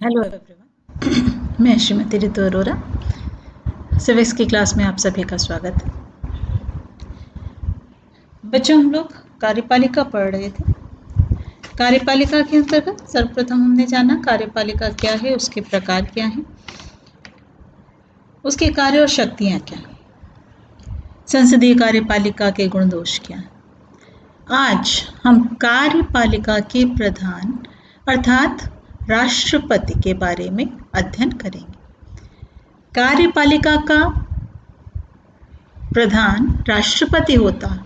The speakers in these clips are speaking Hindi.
Hello everyone. मैं श्रीमती रितु अरोरा, सिविक्स की क्लास में आप सभी का स्वागत है। बच्चों, हम लोग कार्यपालिका पढ़ रहे थे। कार्यपालिका के अंतर्गत सर्वप्रथम हमने जाना कार्यपालिका क्या है, उसके प्रकार क्या हैं, उसके कार्य और शक्तियाँ क्या हैं, संसदीय कार्यपालिका के गुण दोष क्या हैं। आज हम कार्यपालिका के प्रधान अर्थात राष्ट्रपति के बारे में अध्ययन करेंगे। कार्यपालिका का प्रधान राष्ट्रपति होता है।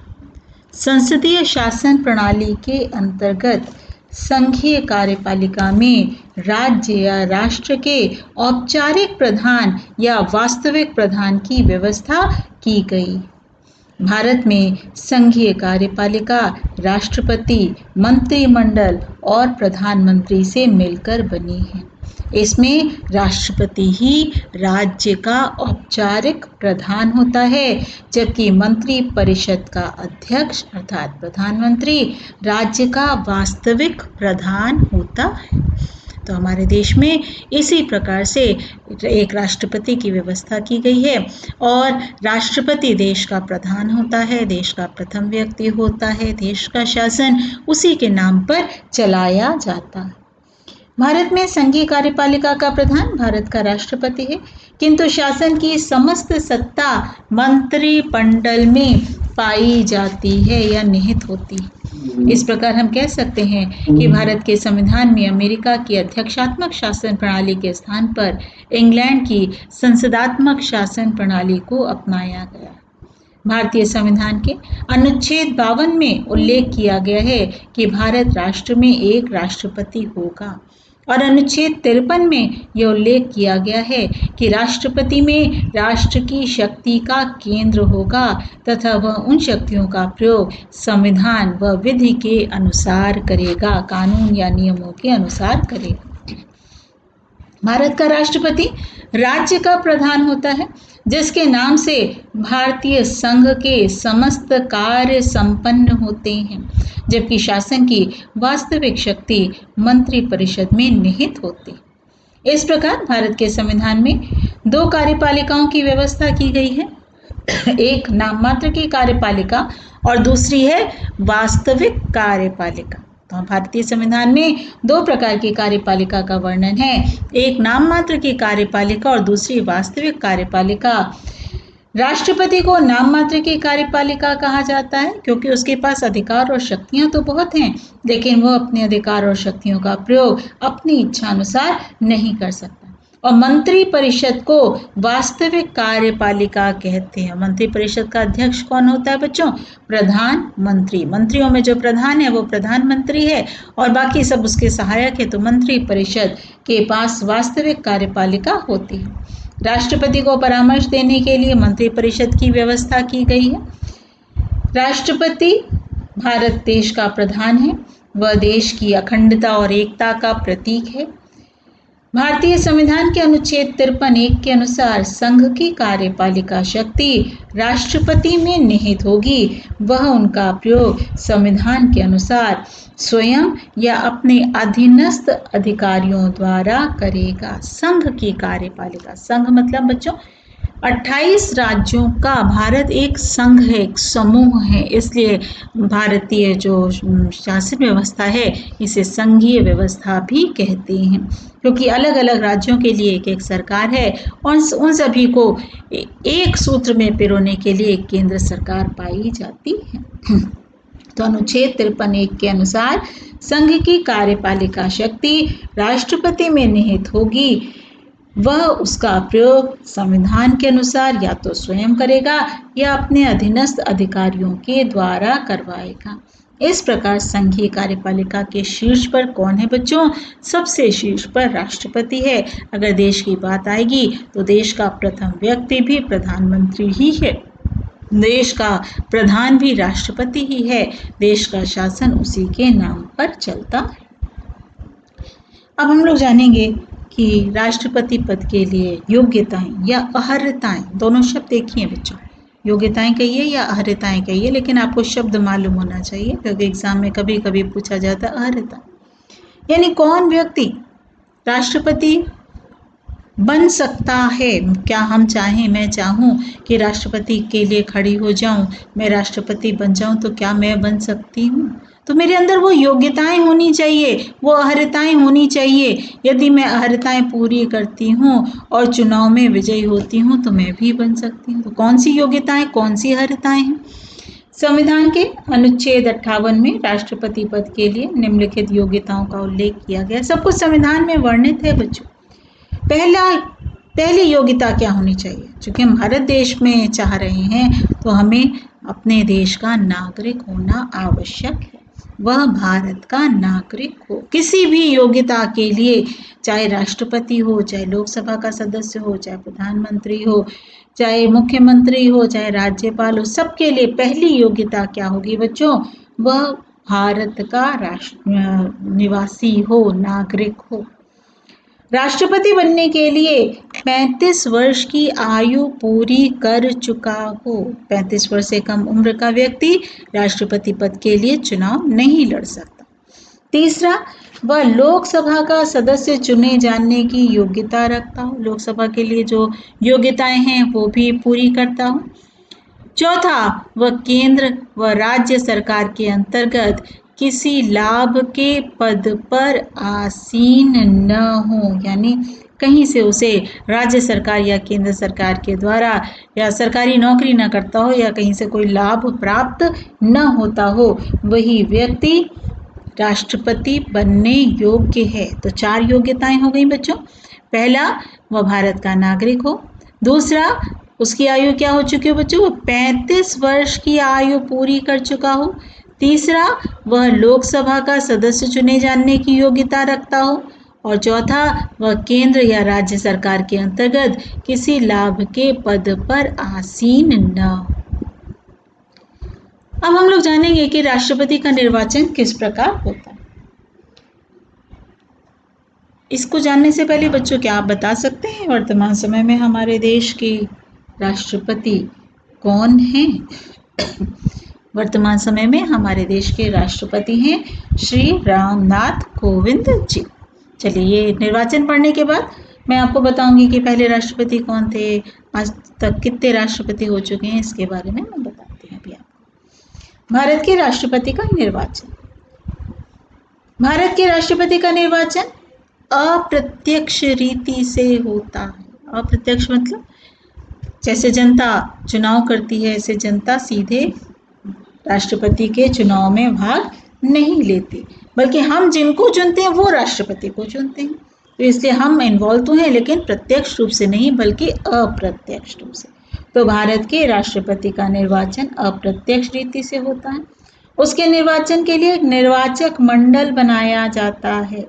संसदीय शासन प्रणाली के अंतर्गत संघीय कार्यपालिका में राज्य या राष्ट्र के औपचारिक प्रधान या वास्तविक प्रधान की व्यवस्था की गई। भारत में संघीय कार्यपालिका राष्ट्रपति, मंत्रिमंडल और प्रधानमंत्री से मिलकर बनी है। इसमें राष्ट्रपति ही राज्य का औपचारिक प्रधान होता है, जबकि मंत्री परिषद का अध्यक्ष अर्थात प्रधानमंत्री राज्य का वास्तविक प्रधान होता है। तो हमारे देश में इसी प्रकार से एक राष्ट्रपति की व्यवस्था की गई है और राष्ट्रपति देश का प्रधान होता है, देश का प्रथम व्यक्ति होता है, देश का शासन उसी के नाम पर चलाया जाता है। भारत में संघीय कार्यपालिका का प्रधान भारत का राष्ट्रपति है, किंतु शासन की समस्त सत्ता मंत्रिमंडल में पाई जाती है या निहित होती है। इस प्रकार हम कह सकते हैं कि भारत के संविधान में अमेरिका की अध्यक्षात्मक शासन प्रणाली के स्थान पर इंग्लैंड की संसदात्मक शासन प्रणाली को अपनाया गया। भारतीय संविधान के अनुच्छेद 52 में उल्लेख किया गया है कि भारत राष्ट्र में एक राष्ट्रपति होगा और अनुच्छेद 53 में यह उल्लेख किया गया है कि राष्ट्रपति में राष्ट्र की शक्ति का केंद्र होगा तथा वह उन शक्तियों का प्रयोग संविधान व विधि के अनुसार करेगा, कानून या नियमों के अनुसार करेगा। भारत का राष्ट्रपति राज्य का प्रधान होता है, जिसके नाम से भारतीय संघ के समस्त कार्य संपन्न होते हैं, जबकि शासन की वास्तविक शक्ति मंत्रिपरिषद में निहित होती है। इस प्रकार भारत के संविधान में दो कार्यपालिकाओं की व्यवस्था की गई है, एक नाम मात्र की कार्यपालिका और दूसरी है वास्तविक कार्यपालिका। तो भारतीय संविधान में दो प्रकार की कार्यपालिका का वर्णन है, एक नाम मात्र की कार्यपालिका और दूसरी वास्तविक कार्यपालिका। राष्ट्रपति को नाम मात्र की कार्यपालिका कहा जाता है क्योंकि उसके पास अधिकार और शक्तियां तो बहुत हैं, लेकिन वह अपने अधिकार और शक्तियों का प्रयोग अपनी इच्छा अनुसार नहीं कर सकता। और मंत्री परिषद को वास्तविक कार्यपालिका कहते हैं। मंत्री परिषद का अध्यक्ष कौन होता है बच्चों? प्रधानमंत्री। मंत्रियों में जो प्रधान है वो प्रधानमंत्री है और बाकी सब उसके सहायक है। तो मंत्री परिषद के पास वास्तविक कार्यपालिका होती है। राष्ट्रपति को परामर्श देने के लिए मंत्री परिषद की व्यवस्था की गई है। राष्ट्रपति भारत देश का प्रधान है, वह देश की अखंडता और एकता का प्रतीक है। भारतीय संविधान के अनुच्छेद 53(1) के अनुसार संघ की कार्यपालिका शक्ति राष्ट्रपति में निहित होगी। वह उनका प्रयोग संविधान के अनुसार स्वयं या अपने अधीनस्थ अधिकारियों द्वारा करेगा। संघ की कार्यपालिका, संघ मतलब बच्चों 28 राज्यों का भारत एक संघ है, एक समूह है, इसलिए भारतीय जो शासन व्यवस्था है इसे संघीय व्यवस्था भी कहते हैं, क्योंकि अलग अलग राज्यों के लिए एक एक सरकार है और उन सभी को एक सूत्र में पिरोने के लिए एक केंद्र सरकार पाई जाती है। तो अनुच्छेद 53(1) के अनुसार संघ की कार्यपालिका शक्ति राष्ट्रपति में निहित होगी। वह उसका प्रयोग संविधान के अनुसार या तो स्वयं करेगा या अपने अधीनस्थ अधिकारियों के द्वारा करवाएगा। इस प्रकार संघीय कार्यपालिका के शीर्ष पर कौन है बच्चों? सबसे शीर्ष पर राष्ट्रपति है। अगर देश की बात आएगी तो देश का प्रथम व्यक्ति भी प्रधानमंत्री ही है, देश का प्रधान भी राष्ट्रपति ही है, देश का शासन उसी के नाम पर चलता है। अब हम लोग जानेंगे कि राष्ट्रपति पद के लिए योग्यताएं या अहर्यताएं, दोनों शब्द एक ही हैं बच्चों, योग्यताएं कहिए या अहर्यताएं कहिए, लेकिन आपको शब्द मालूम होना चाहिए क्योंकि एग्जाम में कभी कभी पूछा जाता है अहर्यता, यानी कौन व्यक्ति राष्ट्रपति बन सकता है। क्या हम चाहें, मैं चाहूँ कि राष्ट्रपति के लिए खड़ी हो जाऊं, मैं राष्ट्रपति बन जाऊं, तो क्या मैं बन सकती हूँ? तो मेरे अंदर वो योग्यताएं होनी चाहिए, वो अहर्ताएं होनी चाहिए। यदि मैं अहर्ताएं पूरी करती हूँ और चुनाव में विजयी होती हूँ तो मैं भी बन सकती हूँ। तो कौन सी योग्यताएं, कौन सी अहर्ताएं हैं? संविधान के अनुच्छेद 58 में राष्ट्रपति पद के लिए निम्नलिखित योग्यताओं का उल्लेख किया गया। सब कुछ संविधान में वर्णित है बच्चों। पहली योग्यता क्या होनी चाहिए? चूंकि हम भारत देश में चाह रहे हैं तो हमें अपने देश का नागरिक होना आवश्यक है। वह भारत का नागरिक हो। किसी भी योग्यता के लिए, चाहे राष्ट्रपति हो, चाहे लोकसभा का सदस्य हो, चाहे प्रधानमंत्री हो, चाहे मुख्यमंत्री हो, चाहे राज्यपाल हो, सबके लिए पहली योग्यता क्या होगी बच्चों? वह भारत का निवासी हो, नागरिक हो। राष्ट्रपति बनने के लिए 35 वर्ष की आयु पूरी कर चुका हो। 35 वर्ष से कम उम्र का व्यक्ति राष्ट्रपति पद के लिए चुनाव नहीं लड़ सकता। तीसरा, वह लोकसभा का सदस्य चुने जाने की योग्यता रखता हो। लोकसभा के लिए जो योग्यताएं हैं वो भी पूरी करता हो। चौथा, वह केंद्र व राज्य सरकार के अंतर्गत किसी लाभ के पद पर आसीन न हो, यानी कहीं से उसे राज्य सरकार या केंद्र सरकार के द्वारा या सरकारी नौकरी न करता हो या कहीं से कोई लाभ प्राप्त न होता हो, वही व्यक्ति राष्ट्रपति बनने योग्य है। तो 4 योग्यताएं हो गई बच्चों। पहला, वह भारत का नागरिक हो। दूसरा, उसकी आयु क्या हो चुकी हो बच्चों? वो 35 वर्ष की आयु पूरी कर चुका हो। तीसरा, वह लोकसभा का सदस्य चुने जाने की योग्यता रखता हो। और चौथा, वह केंद्र या राज्य सरकार के अंतर्गत किसी लाभ के पद पर आसीन न हो। अब हम लोग जानेंगे कि राष्ट्रपति का निर्वाचन किस प्रकार होता है। इसको जानने से पहले बच्चों, क्या आप बता सकते हैं वर्तमान समय में हमारे देश के राष्ट्रपति कौन हैं? वर्तमान समय में हमारे देश के राष्ट्रपति हैं श्री रामनाथ कोविंद जी। चलिए, ये निर्वाचन पढ़ने के बाद मैं आपको बताऊंगी कि पहले राष्ट्रपति कौन थे, आज तक कितने राष्ट्रपति हो चुके हैं, इसके बारे में मैं बताती हूँ अभी आपको। भारत के राष्ट्रपति का निर्वाचन। भारत के राष्ट्रपति का निर्वाचन अप्रत्यक्ष रीति से होता है। अप्रत्यक्ष मतलब जैसे जनता चुनाव करती है, ऐसे जनता सीधे राष्ट्रपति के चुनाव में भाग नहीं लेती, बल्कि हम जिनको चुनते हैं वो राष्ट्रपति को चुनते हैं। तो इसलिए हम इन्वॉल्व तो हैं, लेकिन प्रत्यक्ष रूप से नहीं, बल्कि अप्रत्यक्ष रूप से। तो भारत के राष्ट्रपति का निर्वाचन अप्रत्यक्ष रीति से होता है। उसके निर्वाचन के लिए एक निर्वाचक मंडल बनाया जाता है,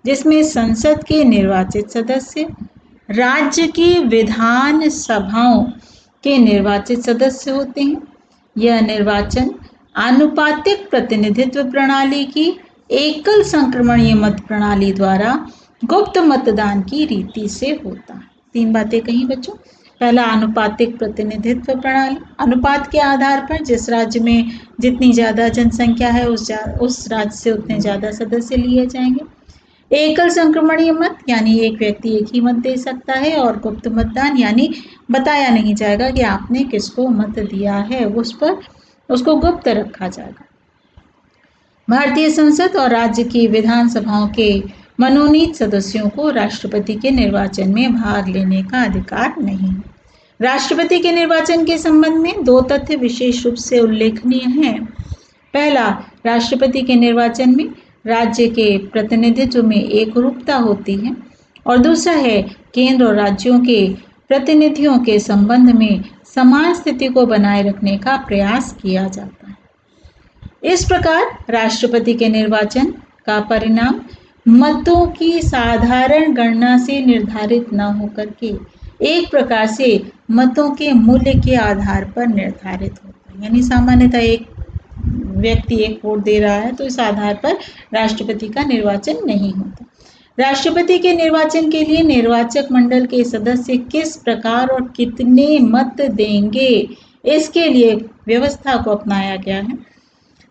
जिसमें संसद के निर्वाचित सदस्य, राज्य की विधान सभाओं के निर्वाचित सदस्य होते हैं। यह निर्वाचन आनुपातिक प्रतिनिधित्व प्रणाली की एकल संक्रमणीय मत प्रणाली द्वारा गुप्त मतदान की रीति से होता है। 3 बातें कही बच्चों। पहला, अनुपातिक प्रतिनिधित्व प्रणाली। अनुपात के आधार पर जिस राज्य में जितनी ज़्यादा जनसंख्या है उस राज्य से उतने ज़्यादा सदस्य लिए जाएंगे। एकल संक्रमणीय मत, यानी एक व्यक्ति एक ही मत दे सकता है। और गुप्त मतदान, यानी बताया नहीं जाएगा कि आपने किसको मत दिया है, उस पर उसको गुप्त रखा जाएगा। भारतीय संसद और राज्य की विधानसभाओं के मनोनीत सदस्यों को राष्ट्रपति के निर्वाचन में भाग लेने का अधिकार नहीं। राष्ट्रपति के निर्वाचन के संबंध में 2 तथ्य विशेष रूप से उल्लेखनीय हैं। पहला, राष्ट्रपति के निर्वाचन में राज्य के प्रतिनिधित्व में एकरूपता होती है। और दूसरा है, केंद्र और राज्यों के प्रतिनिधियों के संबंध में समान स्थिति को बनाए रखने का प्रयास किया जाता है। इस प्रकार राष्ट्रपति के निर्वाचन का परिणाम मतों की साधारण गणना से निर्धारित न होकर के एक प्रकार से मतों के मूल्य के आधार पर निर्धारित होता है। यानी सामान्यतः एक व्यक्ति एक वोट दे रहा है, तो इस आधार पर राष्ट्रपति का निर्वाचन नहीं होता। राष्ट्रपति के निर्वाचन के लिए निर्वाचक मंडल के सदस्य किस प्रकार और कितने मत देंगे, इसके लिए व्यवस्था को अपनाया गया है।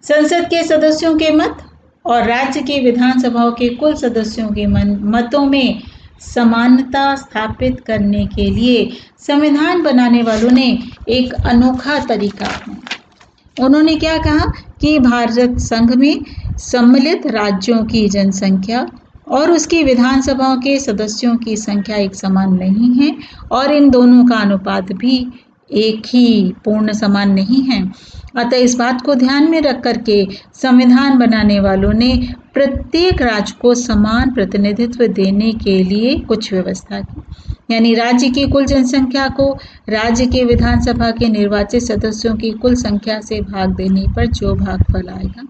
संसद के सदस्यों के मत और राज्य की विधानसभाओं के कुल सदस्यों के मतों में समानता स्थापित करने के लिए संविधान बनाने वालों ने एक अनोखा तरीका अपनाया। उन्होंने क्या कहा कि भारत संघ में सम्मिलित राज्यों की जनसंख्या और उसकी विधानसभाओं के सदस्यों की संख्या एक समान नहीं है और इन दोनों का अनुपात भी एक ही पूर्ण समान नहीं है। अतः इस बात को ध्यान में रख करके संविधान बनाने वालों ने प्रत्येक राज्य को समान प्रतिनिधित्व देने के लिए कुछ व्यवस्था की। यानी राज्य की कुल जनसंख्या को राज्य के विधानसभा के निर्वाचित सदस्यों की कुल संख्या से भाग देने पर जो भागफल आएगा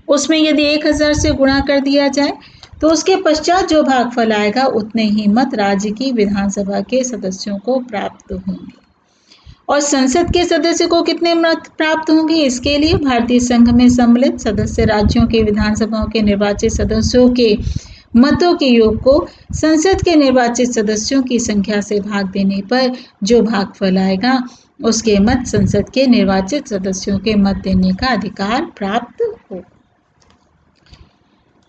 उसमें यदि 1000 से गुणा कर दिया जाए तो उसके पश्चात जो भागफल आएगा उतने ही मत राज्य की विधानसभा के सदस्यों को प्राप्त होंगे। और संसद के सदस्य को कितने मत प्राप्त होंगे, इसके लिए भारतीय संघ में सम्मिलित सदस्य राज्यों के विधानसभाओं के निर्वाचित सदस्यों के मतों के योग को संसद के निर्वाचित सदस्यों की संख्या से भाग देने पर जो भागफल आएगा उसके मत संसद के निर्वाचित सदस्यों के मत देने का अधिकार प्राप्त हो।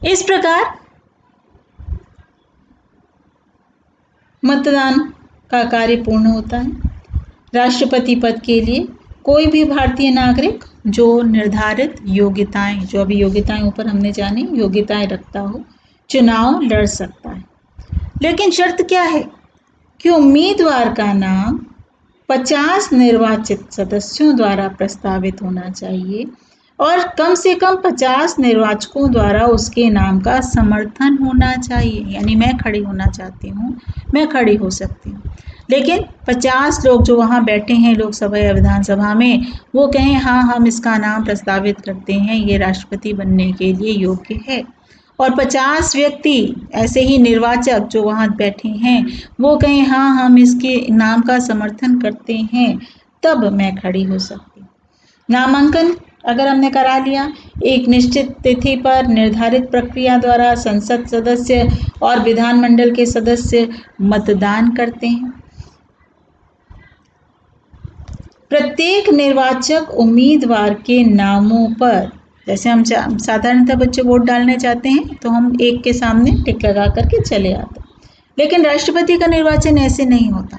इस प्रकार मतदान का कार्य पूर्ण होता है। राष्ट्रपति पद के लिए कोई भी भारतीय नागरिक जो निर्धारित योग्यताएं, जो अभी योग्यताएं ऊपर हमने जानी, योग्यताएं रखता हो, चुनाव लड़ सकता है। लेकिन शर्त क्या है कि उम्मीदवार का नाम 50 निर्वाचित सदस्यों द्वारा प्रस्तावित होना चाहिए और कम से कम 50 निर्वाचकों द्वारा उसके नाम का समर्थन होना चाहिए। यानी मैं खड़ी होना चाहती हूँ, मैं खड़ी हो सकती हूँ, लेकिन 50 लोग जो वहाँ बैठे हैं लोकसभा या विधानसभा में वो कहें हाँ हम इसका नाम प्रस्तावित करते हैं, ये राष्ट्रपति बनने के लिए योग्य है। और 50 व्यक्ति ऐसे ही निर्वाचक जो वहाँ बैठे हैं वो कहें हाँ हम इसके नाम का समर्थन करते हैं, तब मैं खड़ी हो सकती हूँ। नामांकन अगर हमने करा लिया, एक निश्चित तिथि पर निर्धारित प्रक्रिया द्वारा संसद सदस्य और विधानमंडल के सदस्य मतदान करते हैं। प्रत्येक निर्वाचक उम्मीदवार के नामों पर, जैसे हम साधारणतः बच्चे वोट डालने जाते हैं तो हम एक के सामने टिक लगा करके चले आते हैं, लेकिन राष्ट्रपति का निर्वाचन ऐसे नहीं होता।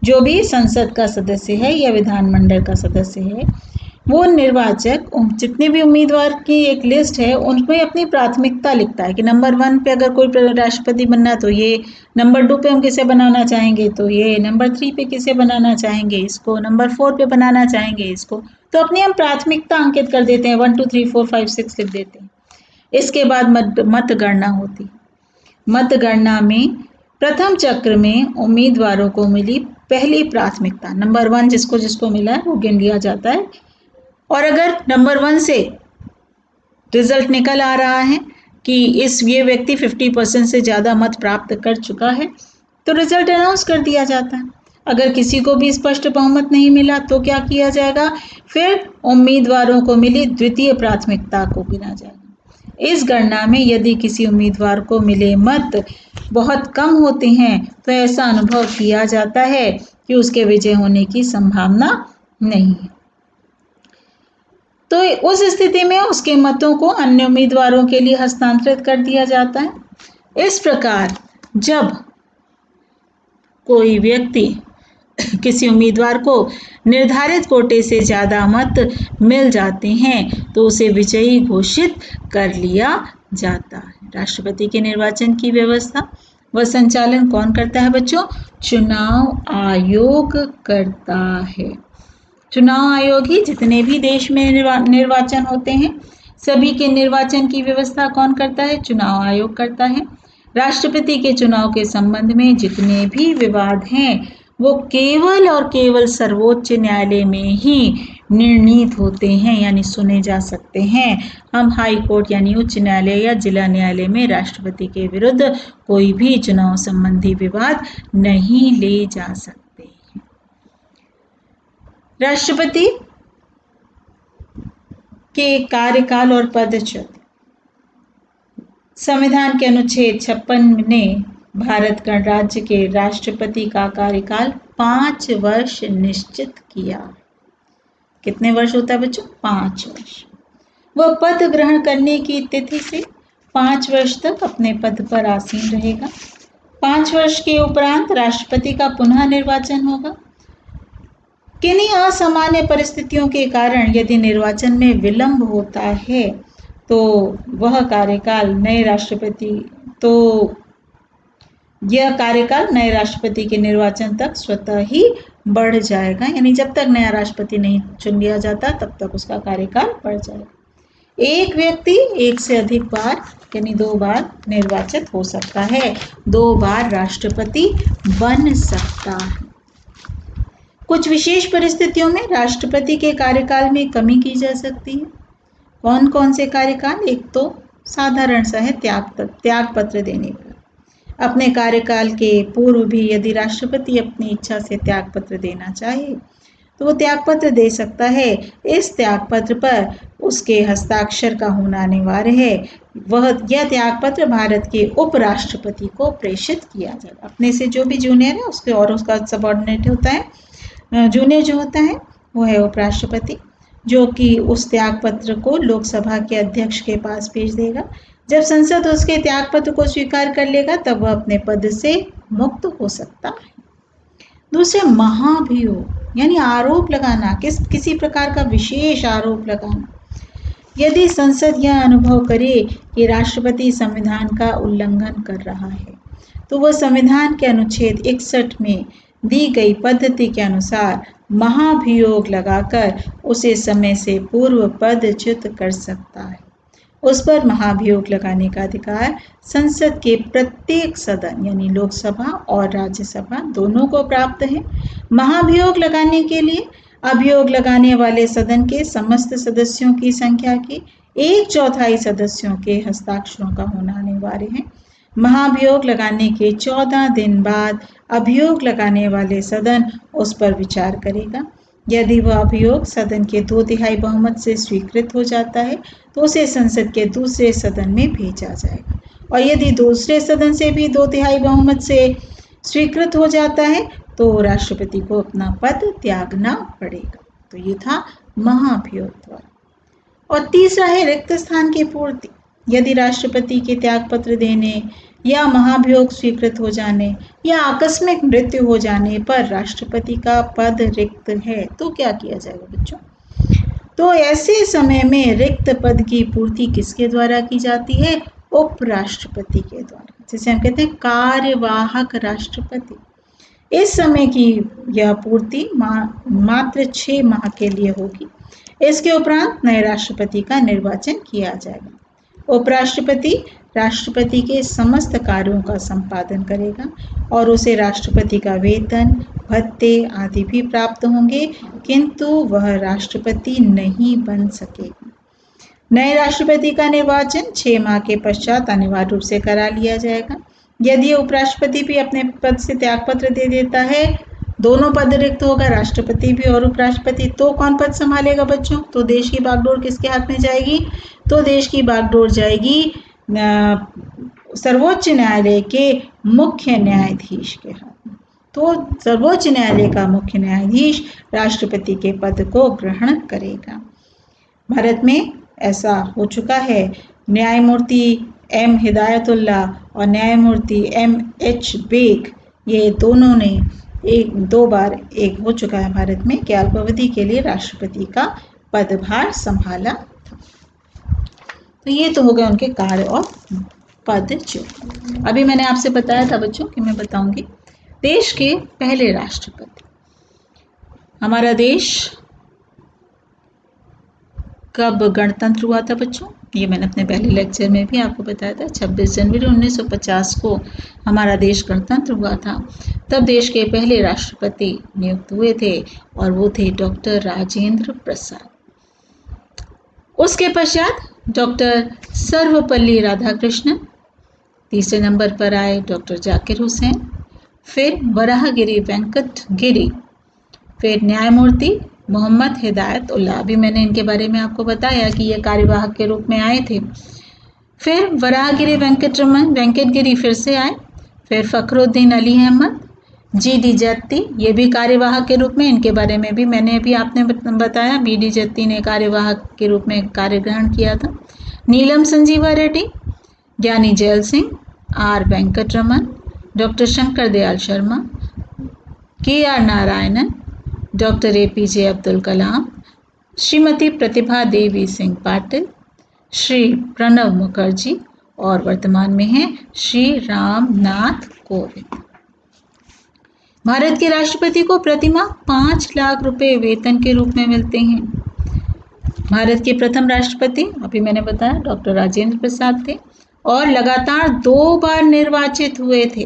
जो भी संसद का सदस्य है या विधानमंडल का सदस्य है वो निर्वाचक जितने भी उम्मीदवार की एक लिस्ट है उनमें अपनी प्राथमिकता लिखता है कि नंबर 1 पे अगर कोई राष्ट्रपति बनना तो ये, नंबर 2 पे हम किसे बनाना चाहेंगे तो ये, नंबर 3 पे किसे बनाना चाहेंगे इसको, नंबर 4 पे बनाना चाहेंगे इसको। तो अपनी हम प्राथमिकता अंकित कर देते हैं, 1 2 3 4 5 6 लिख देते हैं। इसके बाद मतगणना होती। मतगणना में प्रथम चक्र में उम्मीदवारों को मिली पहली प्राथमिकता, नंबर 1 जिसको जिसको मिला है वो गिन लिया जाता है। और अगर नंबर 1 से रिजल्ट निकल आ रहा है कि ये व्यक्ति 50% से ज़्यादा मत प्राप्त कर चुका है तो रिजल्ट अनाउंस कर दिया जाता है। अगर किसी को भी स्पष्ट बहुमत नहीं मिला तो क्या किया जाएगा, फिर उम्मीदवारों को मिली द्वितीय प्राथमिकता को गिना जाएगा। इस गणना में यदि किसी उम्मीदवार को मिले मत बहुत कम होते हैं तो ऐसा अनुभव किया जाता है कि उसके विजय होने की संभावना नहीं है। तो उस स्थिति में उसके मतों को अन्य उम्मीदवारों के लिए हस्तांतरित कर दिया जाता है। इस प्रकार जब कोई व्यक्ति किसी उम्मीदवार को निर्धारित कोटे से ज़्यादा मत मिल जाते हैं तो उसे विजयी घोषित कर लिया जाता है। राष्ट्रपति के निर्वाचन की व्यवस्था व संचालन कौन करता है बच्चों? चुनाव आयोग करता है। चुनाव आयोग ही जितने भी देश में निर्वाचन होते हैं सभी के निर्वाचन की व्यवस्था कौन करता है? चुनाव आयोग करता है। राष्ट्रपति के चुनाव के संबंध में जितने भी विवाद हैं वो केवल और केवल सर्वोच्च न्यायालय में ही निर्णीत होते हैं, यानी सुने जा सकते हैं। हम हाई कोर्ट यानी उच्च न्यायालय या जिला न्यायालय में राष्ट्रपति के विरुद्ध कोई भी चुनाव संबंधी विवाद नहीं ले जा सकते। राष्ट्रपति के कार्यकाल और पदच्युत। संविधान के अनुच्छेद 56 ने भारत गणराज्य के राष्ट्रपति का कार्यकाल 5 वर्ष निश्चित किया। कितने वर्ष होता है बच्चों? 5 वर्ष। वह पद ग्रहण करने की तिथि से 5 वर्ष तक अपने पद पर आसीन रहेगा। 5 वर्ष के उपरांत राष्ट्रपति का पुनः निर्वाचन होगा। किन्हीं असामान्य परिस्थितियों के कारण यदि निर्वाचन में विलंब होता है तो यह कार्यकाल नए राष्ट्रपति के निर्वाचन तक स्वतः ही बढ़ जाएगा। यानी जब तक नया राष्ट्रपति नहीं चुन लिया जाता तब तक उसका कार्यकाल बढ़ जाएगा। एक व्यक्ति एक से अधिक बार यानी 2 बार निर्वाचित हो सकता है, 2 बार राष्ट्रपति बन सकता है। कुछ विशेष परिस्थितियों में राष्ट्रपति के कार्यकाल में कमी की जा सकती है। कौन कौन से कार्यकाल? एक तो साधारण सा है त्याग पत्र देने पर। अपने कार्यकाल के पूर्व भी यदि राष्ट्रपति अपनी इच्छा से त्याग पत्र देना चाहे तो वो त्याग पत्र दे सकता है। इस त्याग पत्र पर उसके हस्ताक्षर का होना अनिवार्य है। यह त्याग पत्र भारत के उपराष्ट्रपति को प्रेषित किया जाएगा। अपने से जो भी जूनियर है उसके और उसका सबऑर्डिनेट होता है, जूनियर जो होता है वो है उपराष्ट्रपति, जो कि उस त्याग पत्र को लोकसभा के अध्यक्ष के पास भेज देगा। जब संसद उसके त्याग पत्र को स्वीकार कर लेगा तब वह अपने पद से मुक्त हो सकता है। दूसरे, महाभियोग यानी आरोप लगाना, किसी प्रकार का विशेष आरोप लगाना। यदि संसद यह अनुभव करे कि राष्ट्रपति संविधान का उल्लंघन कर रहा है तो वह संविधान के अनुच्छेद 61 में दी गई पद्धति के अनुसार महाभियोग लगाकर उसे समय से पूर्व पदच्युत कर सकता है। उस पर महाभियोग लगाने का अधिकार संसद के प्रत्येक सदन यानी लोकसभा और राज्यसभा दोनों को प्राप्त है। महाभियोग लगाने के लिए अभियोग लगाने वाले सदन के समस्त सदस्यों की संख्या के 1/4 सदस्यों के हस्ताक्षरों का होना अनिवार्य है। महाभियोग लगाने के 14 दिन बाद अभियोग लगाने वाले सदन उस पर विचार करेगा। यदि वह अभियोग सदन के 2/3 बहुमत से स्वीकृत हो जाता है तो उसे संसद के दूसरे सदन में भेजा जाएगा, और यदि दूसरे सदन से भी 2/3 बहुमत से स्वीकृत हो जाता है तो राष्ट्रपति को अपना पद त्यागना पड़ेगा। तो ये था महाभियोग द्वारा। और तीसरा है रिक्त स्थान की पूर्ति। यदि राष्ट्रपति के त्याग पत्र देने या महाभियोग स्वीकृत हो जाने या आकस्मिक मृत्यु हो जाने पर राष्ट्रपति का पद रिक्त है तो क्या किया जाएगा बच्चों? तो ऐसे समय में रिक्त पद की पूर्ति किसके द्वारा की जाती है? उपराष्ट्रपति के द्वारा, जिसे हम कहते हैं कार्यवाहक राष्ट्रपति। इस समय की यह पूर्ति मात्र 6 माह के लिए होगी। इसके उपरांत नए राष्ट्रपति का निर्वाचन किया जाएगा। उपराष्ट्रपति राष्ट्रपति के समस्त कार्यों का संपादन करेगा और उसे राष्ट्रपति का वेतन, भत्ते आदि भी प्राप्त होंगे, किंतु वह राष्ट्रपति नहीं बन सकेगा। नए राष्ट्रपति का निर्वाचन 6 माह के पश्चात अनिवार्य रूप से करा लिया जाएगा। यदि उपराष्ट्रपति भी अपने पद से त्यागपत्र दे देता है, दोनों पद रिक्त होगा, राष्ट्रपति भी और उपराष्ट्रपति, तो कौन पद संभालेगा बच्चों? तो देश की बागडोर किसके हाथ में जाएगी? तो देश की बागडोर जाएगी सर्वोच्च न्यायालय के मुख्य न्यायाधीश के हाथ में। तो सर्वोच्च न्यायालय का मुख्य न्यायाधीश राष्ट्रपति के पद को ग्रहण करेगा। भारत में ऐसा हो चुका है। न्यायमूर्ति एम हिदायतुल्ला और न्यायमूर्ति M.H. बेग, ये दोनों ने 2 बार एक हो चुका है भारत में कि अल्पावधि के लिए राष्ट्रपति का पदभार संभाला था। तो ये तो हो गए उनके कार्य और पद। जो अभी मैंने आपसे बताया था बच्चों कि मैं बताऊंगी देश के पहले राष्ट्रपति। हमारा देश कब गणतंत्र हुआ था बच्चों? ये मैंने अपने पहले लेक्चर में भी आपको बताया था। 26 जनवरी 1950 को हमारा देश गणतंत्र हुआ था। तब देश के पहले राष्ट्रपति नियुक्त हुए थे और वो थे डॉक्टर राजेंद्र प्रसाद। उसके पश्चात डॉक्टर सर्वपल्ली राधाकृष्णन, तीसरे नंबर पर आए डॉक्टर जाकिर हुसैन, फिर वराहगिरी वेंकट गिरी, फिर न्यायमूर्ति मोहम्मद हिदायत उल्ला। अभी मैंने इनके बारे में आपको बताया कि ये कार्यवाहक के रूप में आए थे। फिर वराहगिरी वेंकट गिरी फिर से आए, फिर फखरुद्दीन अली अहमद, GD जत्ती, ये भी कार्यवाहक के रूप में, इनके बारे में भी मैंने अभी आपने बताया, BD जत्ती ने कार्यवाहक के रूप में कार्य ग्रहण किया था। नीलम Sanjiva Reddy, Giani Zail Singh, R Venkataraman, doctor Shankar Dayal Sharma, KR Narayanan, doctor APJ Abdul Kalam, Shrimati Pratibha Devi Singh Patil, Shri Pranab Mukherjee और वर्तमान में हैं श्री रामनाथ कोविंद। भारत के राष्ट्रपति को प्रतिमाह 5 लाख रुपए वेतन के रूप में मिलते हैं। भारत के प्रथम राष्ट्रपति अभी मैंने बताया डॉक्टर राजेंद्र प्रसाद थे और लगातार 2 बार निर्वाचित हुए थे।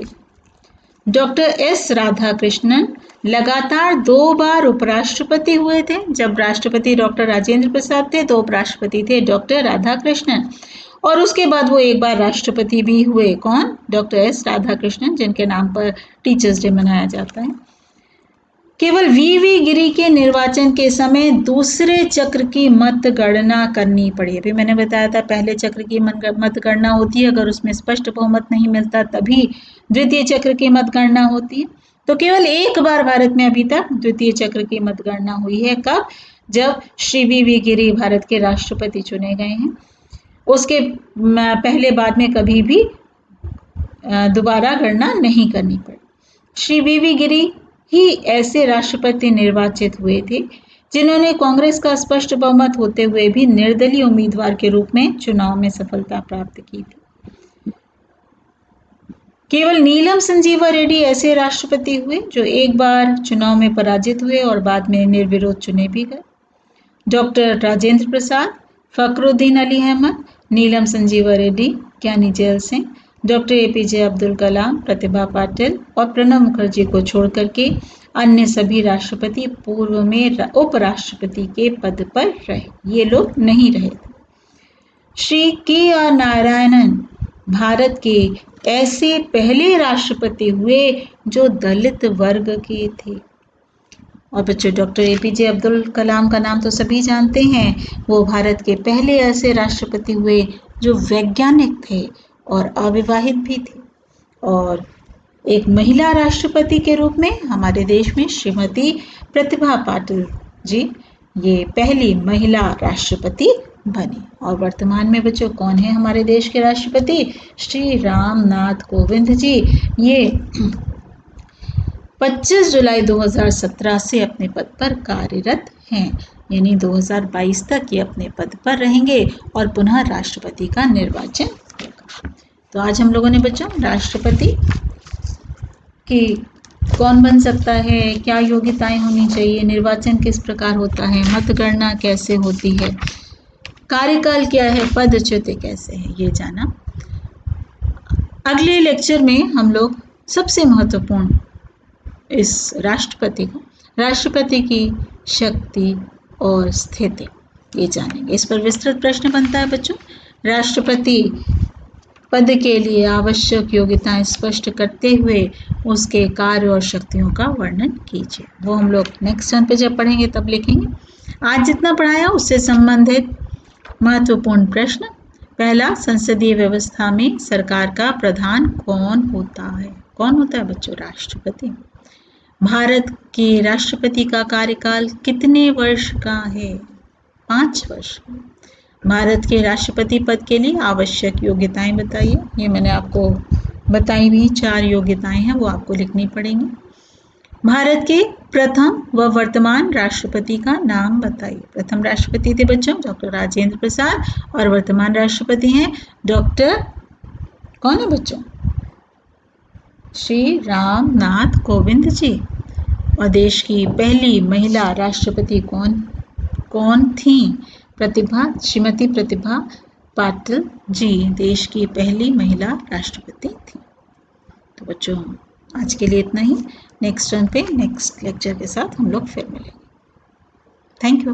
डॉक्टर S राधाकृष्णन लगातार 2 बार उपराष्ट्रपति हुए थे। जब राष्ट्रपति डॉक्टर राजेंद्र प्रसाद थे तो उपराष्ट्रपति थे डॉक्टर राधाकृष्णन, और उसके बाद वो एक बार राष्ट्रपति भी हुए। कौन? डॉक्टर S राधाकृष्णन, जिनके नाम पर टीचर्स डे मनाया जाता है। केवल VV गिरी के निर्वाचन के समय दूसरे चक्र की मतगणना करनी पड़ी। अभी मैंने बताया था पहले चक्र की मतगणना होती है, अगर उसमें स्पष्ट बहुमत नहीं मिलता तभी द्वितीय चक्र की मतगणना होती है। तो केवल एक बार भारत में अभी तक द्वितीय चक्र की मतगणना हुई है। कब? जब श्री VV गिरी भारत के राष्ट्रपति चुने गए हैं। उसके पहले बाद में कभी भी दोबारा गणना नहीं करनी पड़ी। श्री VV गिरी ही ऐसे राष्ट्रपति निर्वाचित हुए थे जिन्होंने कांग्रेस का स्पष्ट बहुमत होते हुए भी निर्दलीय उम्मीदवार के रूप में चुनाव में सफलता प्राप्त की थी। केवल नीलम संजीवा रेड्डी ऐसे राष्ट्रपति हुए जो एक बार चुनाव में पराजित हुए और बाद में निर्विरोध चुने भी गए। Doctor Rajendra Prasad, Fakhruddin Ali Ahmed, Neelam Sanjiva Reddy, Giani Zail Singh, doctor APJ Abdul Kalam, Pratibha Patil और प्रणब मुखर्जी को छोड़ करके अन्य सभी राष्ट्रपति पूर्व में उपराष्ट्रपति के पद पर रहे। ये लोग नहीं रहे थे। श्री KR नारायणन भारत के ऐसे पहले राष्ट्रपति हुए जो दलित वर्ग के थे। और बच्चों, डॉक्टर APJ अब्दुल कलाम का नाम तो सभी जानते हैं। वो भारत के पहले ऐसे राष्ट्रपति हुए जो वैज्ञानिक थे और अविवाहित भी थे। और एक महिला राष्ट्रपति के रूप में हमारे देश में श्रीमती प्रतिभा पाटिल जी ये पहली महिला राष्ट्रपति बनी। और वर्तमान में बच्चों कौन है हमारे देश के राष्ट्रपति? श्री रामनाथ कोविंद जी। ये 25 जुलाई 2017 से अपने पद पर कार्यरत हैं, यानी 2022 तक ये अपने पद पर रहेंगे और पुनः राष्ट्रपति का निर्वाचन होगा। तो आज हम लोगों ने बच्चों राष्ट्रपति की कौन बन सकता है, क्या योग्यताएं होनी चाहिए, निर्वाचन किस प्रकार होता है, मतगणना कैसे होती है, कार्यकाल क्या है, पदच्युति कैसे है, ये जाना। अगले लेक्चर में हम लोग सबसे महत्वपूर्ण इस राष्ट्रपति की शक्ति और स्थिति ये जानेंगे। इस पर विस्तृत प्रश्न बनता है बच्चों। राष्ट्रपति पद के लिए आवश्यक योग्यताएं स्पष्ट करते हुए उसके कार्य और शक्तियों का वर्णन कीजिए। वो हम लोग नेक्स्ट टर्न पे जब पढ़ेंगे तब लिखेंगे। आज जितना पढ़ाया उससे संबंधित महत्वपूर्ण प्रश्न। पहला, संसदीय व्यवस्था में सरकार का प्रधान कौन होता है? कौन होता है बच्चों? राष्ट्रपति। भारत के राष्ट्रपति का कार्यकाल कितने वर्ष का है? 5 वर्ष। भारत के राष्ट्रपति पद के लिए आवश्यक योग्यताएं बताइए। ये मैंने आपको बताई भी 4 योग्यताएं हैं, वो आपको लिखनी पड़ेंगी। भारत के प्रथम व वर्तमान राष्ट्रपति का नाम बताइए। प्रथम राष्ट्रपति थे बच्चों डॉक्टर राजेंद्र प्रसाद और वर्तमान राष्ट्रपति हैं डॉक्टर कौन है बच्चों? श्री रामनाथ कोविंद जी। और देश की पहली महिला राष्ट्रपति कौन थी? श्रीमती प्रतिभा पाटिल जी देश की पहली महिला राष्ट्रपति थी। तो बच्चों आज के लिए इतना ही। नेक्स्ट टर्न पे नेक्स्ट लेक्चर के साथ हम लोग फिर मिलेंगे। Thank you.